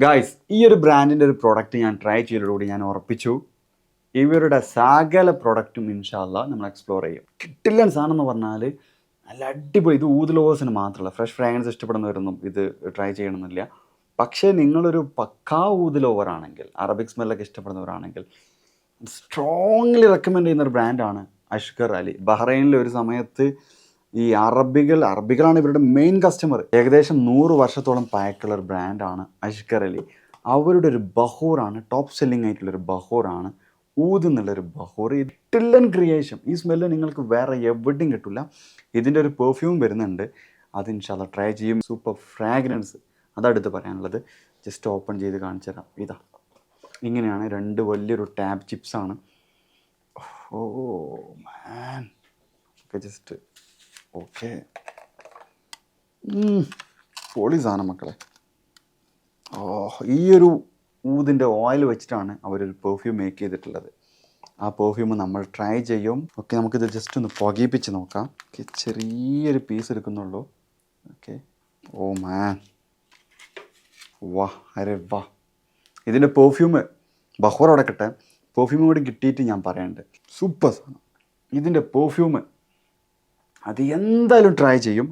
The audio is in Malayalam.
ഗായ്സ്, ഈ ഒരു ബ്രാൻഡിൻ്റെ ഒരു പ്രൊഡക്റ്റ് ഞാൻ ട്രൈ ചെയ്തതോടുകൂടി ഞാൻ ഉറപ്പിച്ചു ഇവരുടെ സകല പ്രൊഡക്റ്റും ഇൻഷാല്ല നമ്മൾ എക്സ്പ്ലോർ ചെയ്യും. കിട്ടില്ല സാധനം എന്ന് പറഞ്ഞാൽ നല്ല അടിപൊളി. ഇത് ഊത് ലോവേഴ്സിന് മാത്രമല്ല, ഫ്രഷ് ഫ്രാഗ്രൻസ് ഇഷ്ടപ്പെടുന്നവരൊന്നും ഇത് ട്രൈ ചെയ്യണമെന്നില്ല. പക്ഷേ നിങ്ങളൊരു പക്കാ ഊത് ലോവർ ആണെങ്കിൽ, അറബിക് സ്മെല്ലൊക്കെ ഇഷ്ടപ്പെടുന്നവരാണെങ്കിൽ സ്ട്രോങ്ലി റെക്കമെൻഡ് ചെയ്യുന്ന ഒരു ബ്രാൻഡാണ് അഷ്കർ അലി. ബഹ്റൈനിലെ ഒരു സമയത്ത് ഈ അറബികളാണ് ഇവരുടെ മെയിൻ കസ്റ്റമർ. ഏകദേശം 100 വർഷത്തോളം പഴക്കമുള്ള ഒരു ബ്രാൻഡാണ് അഷ്കർ അലി. അവരുടെ ഒരു ബഹൂറാണ്, ടോപ്പ് സെല്ലിംഗ് ആയിട്ടുള്ളൊരു ബഹൂറാണ് ഊത് എന്നുള്ളൊരു ബഹൂർ. ടില്ലൻ ക്രിയേഷൻ. ഈ സ്മെല്ല് നിങ്ങൾക്ക് വേറെ എവിടെയും കിട്ടില്ല. ഇതിൻ്റെ ഒരു പെർഫ്യൂം വരുന്നുണ്ട്, അത് ഇൻഷാല്ല ട്രൈ ചെയ്യും. സൂപ്പർ ഫ്രാഗ്രൻസ്, അതടുത്ത് പറയാനുള്ളത്. ജസ്റ്റ് ഓപ്പൺ ചെയ്ത് കാണിച്ചു തരാം. ഇതാ ഇങ്ങനെയാണ്, 2 വലിയൊരു ടാബ് ചിപ്സാണ്. ഓ മാൻ, ഓക്കെ ജസ്റ്റ് ഓക്കെ, പൊളി സാധനം മക്കളെ. ഈ ഒരു ഊതിൻ്റെ ഓയിൽ വെച്ചിട്ടാണ് അവരൊരു പെർഫ്യൂം മേക്ക് ചെയ്തിട്ടുള്ളത്. ആ പെർഫ്യൂം നമ്മൾ ട്രൈ ചെയ്യും. ഓക്കെ, നമുക്കിത് ജസ്റ്റ് ഒന്ന് പുകയിപ്പിച്ച് നോക്കാം. ഓക്കെ, ചെറിയൊരു പീസ് എടുക്കുന്നുള്ളൂ. ഓക്കെ, ഓ മാൻ, വാ, അരെ വാ. ഇതിൻ്റെ പെർഫ്യൂം ബഹൂർ അവിടെ കിട്ടെ, പെർഫ്യൂം കൂടി കിട്ടിയിട്ട് ഞാൻ പറയാനുണ്ട്. സൂപ്പർ സാധനം. ഇതിൻ്റെ പെർഫ്യൂം അത് എന്തായാലും ട്രൈ ചെയ്യും.